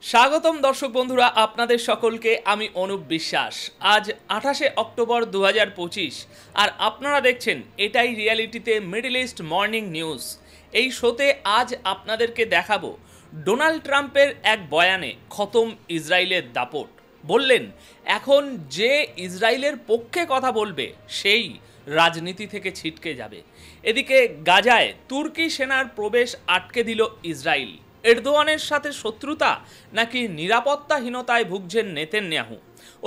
স্বাগতম দর্শক বন্ধুরা, আপনাদের সকলকে আমি অনুপ বিশ্বাস। আজ 28শে অক্টোবর 2025 আর আপনারা দেখছেন এটাই রিয়ালিটিতে মিডল ইস্ট মর্নিং নিউজ। এই শোতে আজ আপনাদেরকে দেখাবো ডোনাল্ড ট্রাম্পের এক বয়ানে খতম ইসরায়েলের দাপট। বললেন এখন যে ইসরায়েলের পক্ষে কথা বলবে সেই রাজনীতি থেকে ছিটকে যাবে। এদিকে গাজায় তুর্কি সেনার প্রবেশ আটকে দিল ইসরায়েল। এরদোয়ানের সাথে শত্রুতা নাকি নিরাপত্তাহীনতায় ভুগছেন নেতানিয়াহু।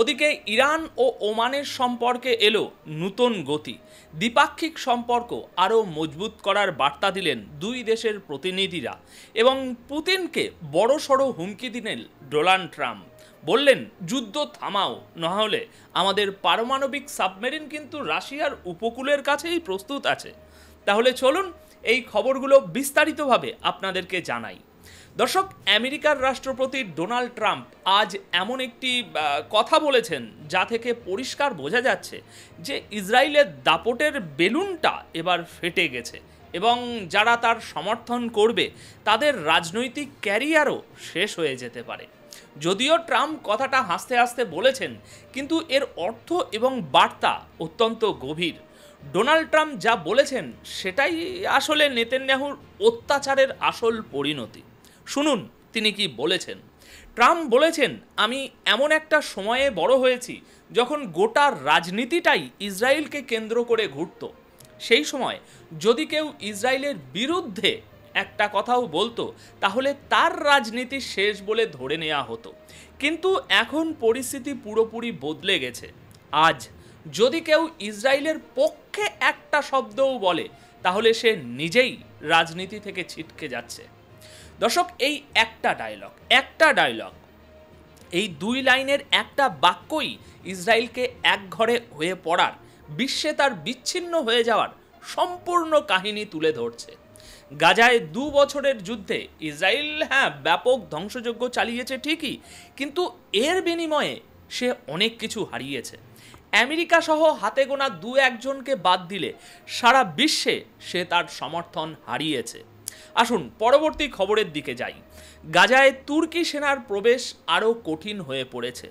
ওদিকে ইরান ও ওমানের সম্পর্কে এলো নতুন গতি। দ্বিপাক্ষিক সম্পর্ক আরও মজবুত করার বার্তা দিলেন দুই দেশের প্রতিনিধিরা এবং পুতিনকে বড়সড় হুমকি দিলেন ডোনাল্ড ট্রাম্প। বললেন যুদ্ধ থামাও, নাহলে আমাদের পারমাণবিক সাবমেরিন কিন্তু রাশিয়ার উপকূলের কাছেই প্রস্তুত আছে। তাহলে চলুন এই খবরগুলো বিস্তারিতভাবে আপনাদেরকে জানাই। দর্শক, আমেরিকার রাষ্ট্রপতি ডোনাল্ড ট্রাম্প আজ এমন একটি কথা বলেছেন যা থেকে পরিষ্কার বোঝা যাচ্ছে যে ইসরায়েলের দাপটের বেলুনটা এবার ফেটে গেছে এবং যারা তার সমর্থন করবে তাদের রাজনৈতিক ক্যারিয়ারও শেষ হয়ে যেতে পারে। যদিও ট্রাম্প কথাটা হাসতে হাসতে বলেছেন, কিন্তু এর অর্থ এবং বার্তা অত্যন্ত গভীর। ডোনাল্ড ট্রাম্প যা বলেছেন সেটাই আসলে নেতানিয়াহুর অত্যাচারের আসল পরিণতি। শুনুন তিনি কি বলেছেন। ট্রাম্প বলেছেন, আমি এমন একটা সময়ে বড় হয়েছি যখন গোটা রাজনীতিটাই ইসরায়েলকে কেন্দ্র করে ঘুরত। সেই সময় যদি কেউ ইসরায়েলের বিরুদ্ধে একটা কথাও বলতো তাহলে তার রাজনীতি শেষ বলে ধরে নেওয়া হতো। কিন্তু এখন পরিস্থিতি পুরোপুরি বদলে গেছে। আজ যদি কেউ ইসরায়েলের পক্ষে একটা শব্দও বলে তাহলে সে নিজেই রাজনীতি থেকে ছিটকে যাচ্ছে। দর্শক, এই একটা ডায়লগ, এই দুই লাইনের একটা বাক্যই ইসরায়েলকে একঘরে হয়ে পড়ার, বিশ্বে তার বিচ্ছিন্ন হয়ে যাওয়ার সম্পূর্ণ কাহিনী তুলে ধরছে। গাজায় 2 বছরের যুদ্ধে ইসরায়েল ব্যাপক ধ্বংসযজ্ঞ চালিয়েছে ঠিকই, কিন্তু এর বিনিময়ে সে অনেক কিছু হারিয়েছে। আমেরিকা সহ হাতে গোনা 2-1 জনকে বাদ দিলে সারা বিশ্বে সে তার সমর্থন হারিয়েছে। আসুন পরবর্তী খবরের দিকে যাই। গাজায় তুর্কি সেনার প্রবেশ আরও কঠিন হয়ে পড়েছে।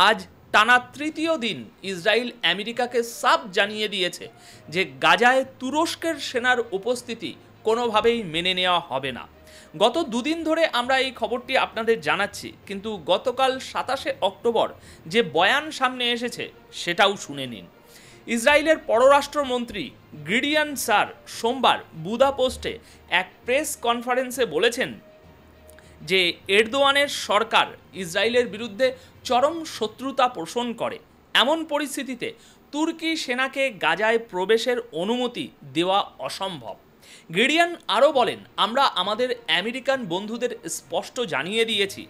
আজ টানা তৃতীয় দিন ইসরায়েল আমেরিকাকে সাফ জানিয়ে দিয়েছে যে গাজায় তুরস্কের সেনার উপস্থিতি কোনোভাবেই মেনে নেওয়া হবে না। গত 2 দিন ধরে আমরা এই খবরটি আপনাদের জানাচ্ছি, কিন্তু গতকাল 27শে অক্টোবর যে বয়ান সামনে এসেছে সেটাও শুনে নিন। ইসরায়েলের পররাষ্ট্রমন্ত্রী গিডিয়ন সার সোমবার বুদাপেস্টে এক প্রেস কনফারেন্সে বলেছেন যে এরদোয়ানের সরকার ইসরায়েলের বিরুদ্ধে চরম শত্রুতা পোষণ করে। এমন পরিস্থিতিতে তুর্কি সেনাকে গাজায় প্রবেশের অনুমতি দেওয়া অসম্ভব। গিডিয়ন আরও বলেন, আমরা আমাদের আমেরিকান বন্ধুদের স্পষ্ট জানিয়ে দিয়েছি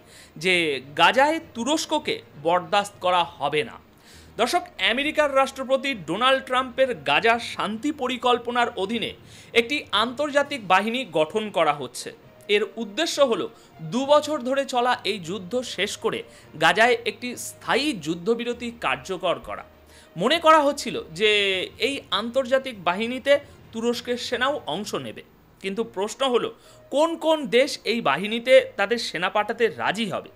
যে গাজায় তুরস্ককে বরদাস্ত করা হবে না। দর্শক, আমেরিকার রাষ্ট্রপতি ডোনাল্ড ট্রাম্পের গাজা শান্তি পরিকল্পনার অধীনে একটি আন্তর্জাতিক বাহিনী গঠন করা হচ্ছে। এর উদ্দেশ্য হলো 2 বছর ধরে চলা এই যুদ্ধ শেষ করে গাজায় একটি স্থায়ী যুদ্ধবিরতি কার্যকর করা। মনে করা হচ্ছিল যে এই আন্তর্জাতিক বাহিনীতে তুরস্কের সেনাও অংশ নেবে, কিন্তু প্রশ্ন হলো কোন কোন দেশ এই বাহিনীতে তাদের সেনা পাঠাতে রাজি হবে।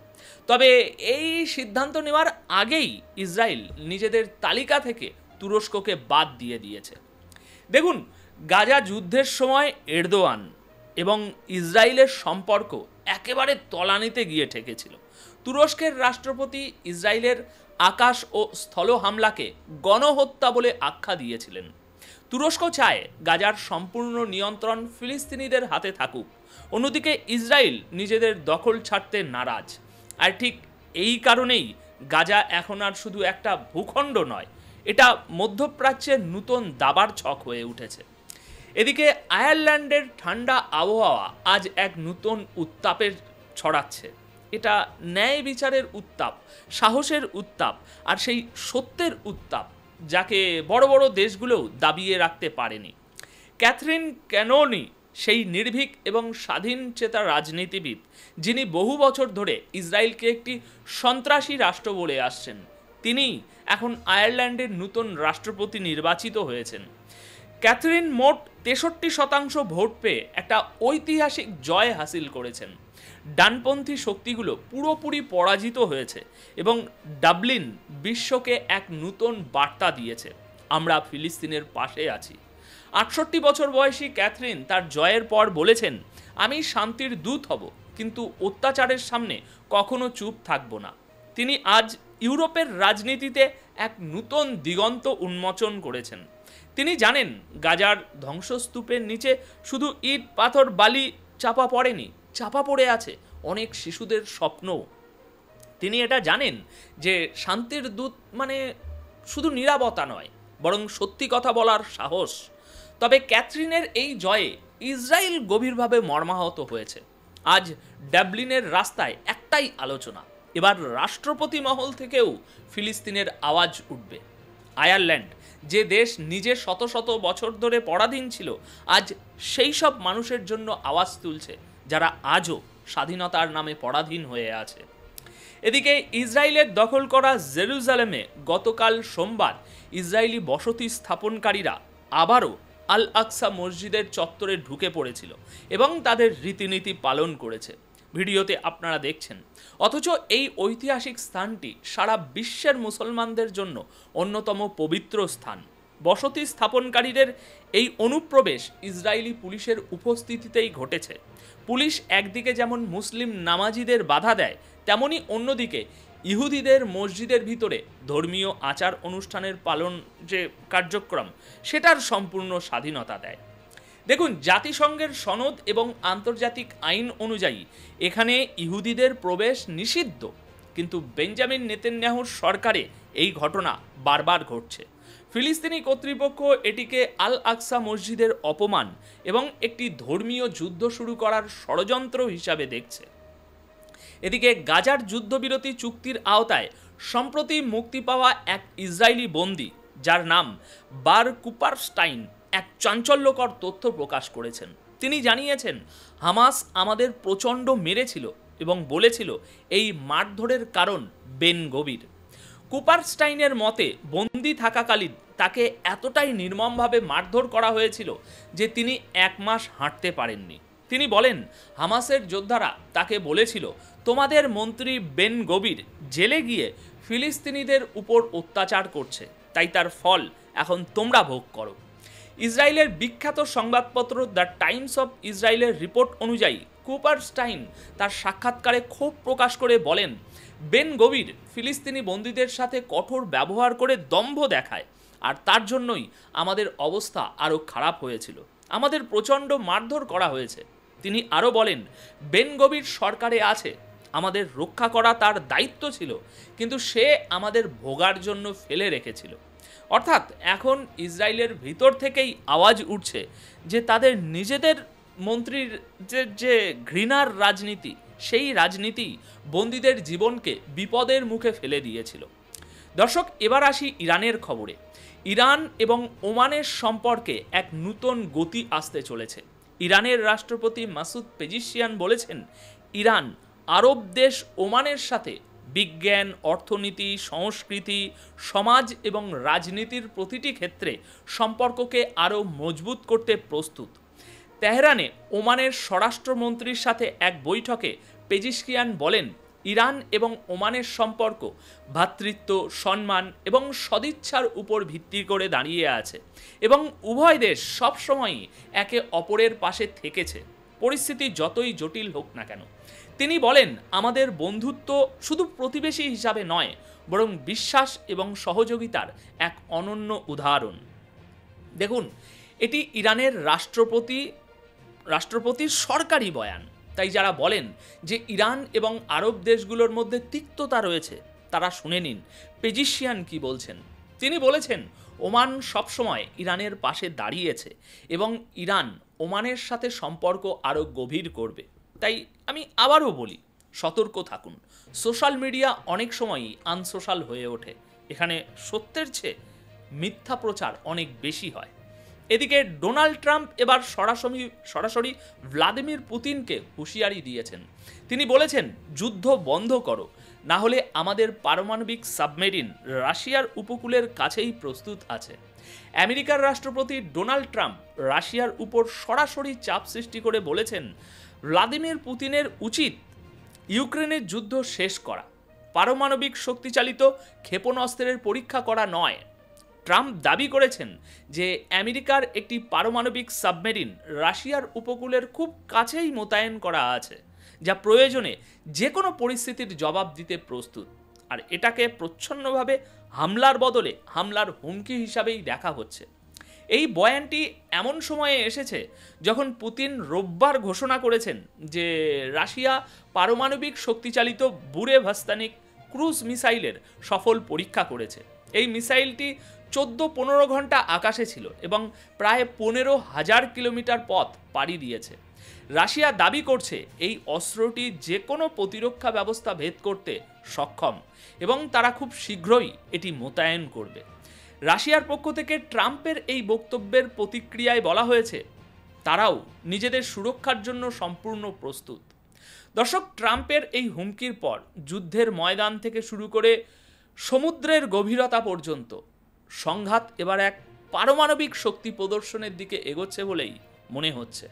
তবে এই সিদ্ধান্ত নেওয়ার আগেই ইসরায়েল নিজেদের তালিকা থেকে তুরস্ককে বাদ দিয়ে দিয়েছে। দেখুন, গাজা যুদ্ধের সময় এরদোয়ান এবং ইসরায়েলের সম্পর্ক একেবারে তলানিতে গিয়ে ঠেকেছিল। তুরস্কের রাষ্ট্রপতি ইসরায়েলের আকাশ ও স্থল হামলাকে গণহত্যা বলে আখ্যা দিয়েছিলেন। তুরস্ক চায় গাজার সম্পূর্ণ নিয়ন্ত্রণ ফিলিস্তিনিদের হাতে থাকুক। অন্যদিকে ইসরায়েল নিজেদের দখল ছাড়তে নারাজ। আর ঠিক এই কারণেই গাজা এখন আর শুধু একটা ভূখণ্ড নয়, এটা মধ্যপ্রাচ্যের নতুন দাবার ছক হয়ে উঠেছে। এদিকে আয়ারল্যান্ডের ঠান্ডা আবহাওয়া আজ এক নতুন উত্তাপের ছড়াচ্ছে। এটা ন্যায় বিচারের উত্তাপ, সাহসের উত্তাপ আর সেই সত্যের উত্তাপ যাকে বড় বড় দেশগুলোও দাবিয়ে রাখতে পারেনি। ক্যাথরিন ক্যানোনি সেই নির্ভীক এবং স্বাধীন চেতা রাজনীতিবিদ যিনি বহু বছর ধরে ইসরায়েলকে একটি সন্ত্রাসী রাষ্ট্র বলে আসছেন, তিনি এখন আয়ারল্যান্ডের নতুন রাষ্ট্রপতি নির্বাচিত হয়েছেন। ক্যাথরিন মোট 63% ভোট পেয়ে একটা ঐতিহাসিক জয় হাসিল করেছেন। ডানপন্থী শক্তিগুলো পুরোপুরি পরাজিত হয়েছে এবং ডাবলিন বিশ্বকে এক নতুন বার্তা দিয়েছে, আমরা ফিলিস্তিনের পাশে আছি। 68 বছর বয়সী ক্যাথরিন তার জয়ের পর বলেছেন, আমি শান্তির দূত হব, কিন্তু অত্যাচারের সামনে কখনো চুপ থাকব না। তিনি আজ ইউরোপের রাজনীতিতে এক নতুন দিগন্ত উন্মোচন করেছেন। তিনি জানেন গাজার ধ্বংসস্তূপের নিচে শুধু ইট পাথর বালি চাপা পড়েনি, চাপা পড়ে আছে অনেক শিশুদের স্বপ্নও। তিনি এটা জানেন যে শান্তির দূত মানে শুধু নীরবতা নয়, বরং সত্যি কথা বলার সাহস। তবে ক্যাথরিনের এই জয়ে ইসরায়েল গভীরভাবে মর্মাহত হয়েছে। আজ ডাবলিনের রাস্তায় একটাই আলোচনা, এবার রাষ্ট্রপতি মহল থেকেও ফিলিস্তিনের আওয়াজ উঠবে। আয়ারল্যান্ড, যে দেশ নিজে শত শত বছর ধরে পরাধীন ছিল, আজ সেই সব মানুষের জন্য আওয়াজ তুলছে যারা আজও স্বাধীনতার নামে পরাধীন হয়ে আছে। এদিকে ইসরায়েলের দখল করা জেরুজালেমে গতকাল সোমবার ইসরায়েলি বসতি স্থাপনকারীরা আবারও আল আকসা মসজিদের চত্বরে ঢুকে পড়েছিল এবং তাদের রীতিনীতি পালন করেছে। ভিডিওতে আপনারা দেখছেন। অথচ এই ঐতিহাসিক স্থানটি সারা বিশ্বের মুসলমানদের জন্য অন্যতম পবিত্র স্থান। বসতি স্থাপনকারীদের এই অনুপ্রবেশ ইসরায়েলি পুলিশের উপস্থিতিতেই ঘটেছে। পুলিশ একদিকে যেমন মুসলিম নামাজিদের বাধা দেয়, তেমনি অন্যদিকে ইহুদিদের মসজিদের ভিতরে ধর্মীয় আচার অনুষ্ঠানের পালন যে কার্যক্রম, সেটার সম্পূর্ণ স্বাধীনতা দেয়। দেখুন, জাতিসংঘের সনদ এবং আন্তর্জাতিক আইন অনুযায়ী এখানে ইহুদিদের প্রবেশ নিষিদ্ধ, কিন্তু বেঞ্জামিন নেতানিয়াহুর সরকারে এই ঘটনা বারবার ঘটছে। ফিলিস্তিনি কর্তৃপক্ষ এটিকে আল আকসা মসজিদের অপমান এবং একটি ধর্মীয় যুদ্ধ শুরু করার ষড়যন্ত্র হিসাবে দেখছে। এদিকে গাজার যুদ্ধবিরতি চুক্তির আওতায় সম্প্রতি মুক্তি পাওয়া এক ইসরায়েলি বন্দী, যার নাম বার কুপারস্টাইন, এক চাঞ্চল্যকর তথ্য প্রকাশ করেছেন। তিনি জানিয়েছেন, হামাস আমাদের প্রচণ্ড মেরেছিল এবং বলেছিল এই মারধরের কারণ বেন গভির। কুপারস্টাইনের মতে, বন্দি থাকাকালীন তাকে এতটাই নির্মমভাবে মারধর করা হয়েছিল যে তিনি 1 মাস হাঁটতে পারেননি। তিনি বলেন, হামাসের যোদ্ধারা তাকে বলেছিল, তোমাদের মন্ত্রী বেন গভির জেলে গিয়ে ফিলিস্তিনিদের উপর অত্যাচার করছে, তাই তার ফল এখন তোমরা ভোগ করো। ইসরায়েলের বিখ্যাত সংবাদপত্র দ্য টাইমস অফ ইসরায়েলের রিপোর্ট অনুযায়ী কুপারস্টাইন তার সাক্ষাৎকারে ক্ষোভ প্রকাশ করে বলেন, বেন গভির ফিলিস্তিনি বন্দীদের সাথে কঠোর ব্যবহার করে দম্ভ দেখায়, আর তার জন্যই আমাদের অবস্থা আরও খারাপ হয়েছিল, আমাদের প্রচণ্ড মারধর করা হয়েছে। তিনি আরও বলেন, বেন গভির সরকারে আছে, আমাদের রক্ষা করা তার দায়িত্ব ছিল, কিন্তু সে আমাদের ভোগার জন্য ফেলে রেখেছিল। অর্থাৎ এখন ইসরায়েলের ভিতর থেকেই আওয়াজ উঠছে যে তাদের নিজেদের মন্ত্রীর যে ঘৃণার রাজনীতি, সেই রাজনীতি বন্দীদের জীবনকে বিপদের মুখে ফেলে দিয়েছিল। দর্শক, এবার আসি ইরানের খবরে। ইরান এবং ওমানের সম্পর্কে এক নতুন গতি আসতে চলেছে। ইরানের রাষ্ট্রপতি মাসুদ পেজিশিয়ান বলেছেন, ইরান আরব দেশ ওমানের সাথে বিজ্ঞান, অর্থনীতি, সংস্কৃতি, সমাজ এবং রাজনীতির প্রতিটি ক্ষেত্রে সম্পর্ককে আরও মজবুত করতে প্রস্তুত। তেহরানে ওমানের স্বরাষ্ট্রমন্ত্রীর সাথে এক বৈঠকে পেজিশকিয়ান বলেন, ইরান এবং ওমানের সম্পর্ক ভ্রাতৃত্ব, সম্মান এবং সদিচ্ছার উপর ভিত্তি করে দাঁড়িয়ে আছে এবং উভয় দেশ সবসময়ই একে অপরের পাশে থেকেছে, পরিস্থিতি যতই জটিল হোক না কেন। তিনি বলেন, আমাদের বন্ধুত্ব শুধু প্রতিবেশী হিসাবে নয়, বরং বিশ্বাস এবং সহযোগিতার এক অনন্য উদাহরণ। দেখুন, এটি ইরানের রাষ্ট্রপতির সরকারি বয়ান। তাই যারা বলেন যে ইরান এবং আরব দেশগুলোর মধ্যে তিক্ততা রয়েছে, তারা শুনে নিন পেজিশিয়ান কি বলছেন। তিনি বলেছেন, ওমান সবসময় ইরানের পাশে দাঁড়িয়েছে এবং ইরান ওমানের সাথে সম্পর্ক আরও গভীর করবে। তাই আমি আবারও বলি, সতর্ক থাকুন। সোশ্যাল মিডিয়া অনেক সময়ই আনসোশ্যাল হয়ে ওঠে, এখানে সত্যের চেয়ে মিথ্যা প্রচার অনেক বেশি হয়। এদিকে ডোনাল্ড ট্রাম্প এবার সরাসরি ভ্লাদিমির পুতিনকে হুঁশিয়ারি দিয়েছেন। তিনি বলেছেন, যুদ্ধ বন্ধ করো, না হলে আমাদের পারমাণবিক সাবমেরিন রাশিয়ার উপকূলের কাছেই প্রস্তুত আছে। আমেরিকার রাষ্ট্রপতি ডোনাল্ড ট্রাম্প রাশিয়ার উপর সরাসরি চাপ সৃষ্টি করে বলেছেন, ভ্লাদিমির পুতিনের উচিত ইউক্রেনের যুদ্ধ শেষ করা, পারমাণবিক শক্তিচালিত ক্ষেপণাস্ত্রের পরীক্ষা করা নয়। ট্রাম্প দাবি করেছেন যে আমেরিকার একটি পারমাণবিক সাবমেরিন রাশিয়ার উপকূলের খুব কাছেই মোতায়েন করা আছে, যা প্রয়োজনে যে কোনো পরিস্থিতির জবাব দিতে প্রস্তুত। আর এটাকে প্রচ্ছন্নভাবে হামলার বদলে হামলার হুমকি হিসাবেই দেখা হচ্ছে। এই বয়ানটি এমন সময়ে এসেছে যখন পুতিন রোববার ঘোষণা করেছেন যে রাশিয়া পারমাণবিক শক্তিচালিত বুরেভস্তানিক ক্রুজ মিসাইলের সফল পরীক্ষা করেছে। এই মিসাইলটি 14-15 ঘন্টা আকাশে ছিল এবং প্রায় 15,000 কিলোমিটার পথ পাড়ি দিয়েছে। রাশিয়া দাবি করছে এই অস্ত্রটি যে কোনো প্রতিরক্ষা ব্যবস্থা ভেদ করতে সক্ষম এবং তারা খুব শীঘ্রই এটি মোতায়েন করবে। রাশিয়ার পক্ষ থেকে ট্রাম্পের এই বক্তব্যের প্রতিক্রিয়ায় বলা হয়েছে তারাও নিজেদের সুরক্ষার জন্য সম্পূর্ণ প্রস্তুত। দর্শক, ট্রাম্পের এই হুমকির পর যুদ্ধের ময়দান থেকে শুরু করে সমুদ্রের গভীরতা পর্যন্ত সংঘাত এবার এক পারমাণবিক শক্তি প্রদর্শনের দিকে এগোচ্ছে বলেই মনে হচ্ছে।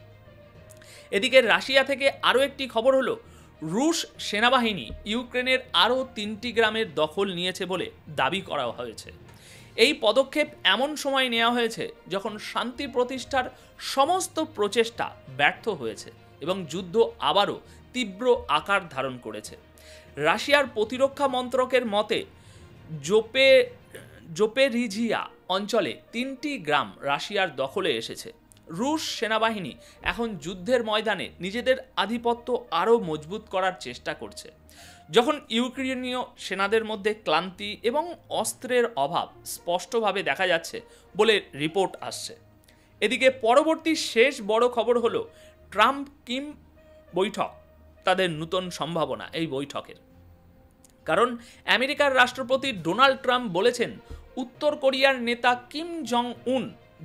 এদিকে রাশিয়া থেকে আরও একটি খবর হলো, রুশ সেনাবাহিনী ইউক্রেনের আরও 3টি গ্রামের দখল নিয়েছে বলে দাবি করা হয়েছে। এই পদক্ষেপ এমন সময় নেওয়া হয়েছে যখন শান্তি প্রতিষ্ঠার সমস্ত প্রচেষ্টা ব্যর্থ হয়েছে এবং যুদ্ধ আবারও তীব্র আকার ধারণ করেছে। রাশিয়ার প্রতিরক্ষা মন্ত্রকের মতে জোপেরিজিয়া অঞ্চলে 3টি গ্রাম রাশিয়ার দখলে এসেছে। রুশ সেনাবাহিনী এখন যুদ্ধের ময়দানে নিজেদের আধিপত্য আরও মজবুত করার চেষ্টা করছে, যখন ইউক্রেনীয় সেনাদের মধ্যে ক্লান্তি এবং অস্ত্রের অভাব স্পষ্টভাবে দেখা যাচ্ছে বলে রিপোর্ট আসছে। এদিকে পরবর্তী শেষ বড় খবর হলো ট্রাম্প কিম বৈঠক, তাদের নতুন সম্ভাবনা এই বৈঠকের। কারণ আমেরিকার রাষ্ট্রপতি ডোনাল্ড ট্রাম্প বলেছেন উত্তর কোরিয়ার নেতা কিম জং উন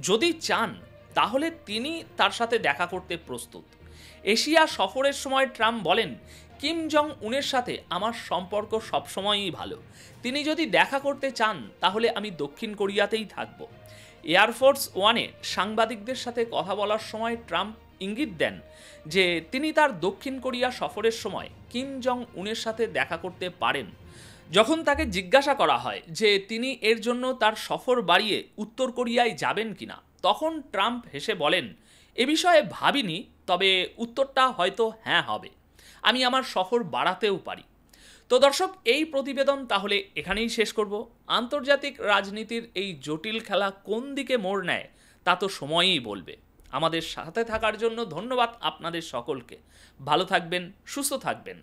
যদি চান তাহলে তিনি তার সাথে দেখা করতে প্রস্তুত। এশিয়া সফরের সময় ট্রাম্প বলেন, কিম জং উনের সাথে আমার সম্পর্ক সবসময়ই ভালো, তিনি যদি দেখা করতে চান তাহলে আমি দক্ষিণ কোরিয়াতেই থাকব। এয়ারফোর্স ওয়ানে সাংবাদিকদের সাথে কথা বলার সময় ট্রাম্প ইঙ্গিত দেন যে তিনি তার দক্ষিণ কোরিয়া সফরের সময় কিম জং উনের সাথে দেখা করতে পারেন। যখন তাকে জিজ্ঞাসা করা হয় যে তিনি এর জন্য তার সফর বাড়িয়ে উত্তর কোরিয়ায় যাবেন কিনা, তখন ট্রাম্প হেসে বলেন, এ বিষয়ে ভাবিনি, তবে উত্তরটা হয়তো হ্যাঁ হবে, আমি আমার সফর বাড়াতেও পারি। তো দর্শক, এই প্রতিবেদন তাহলে এখানেই শেষ করব। আন্তর্জাতিক রাজনীতির এই জটিল খেলা কোন দিকে মোড় নেয় তা তো সময়ই বলবে। আমাদের সাথে থাকার জন্য ধন্যবাদ আপনাদের সকলকে। ভালো থাকবেন, সুস্থ থাকবেন।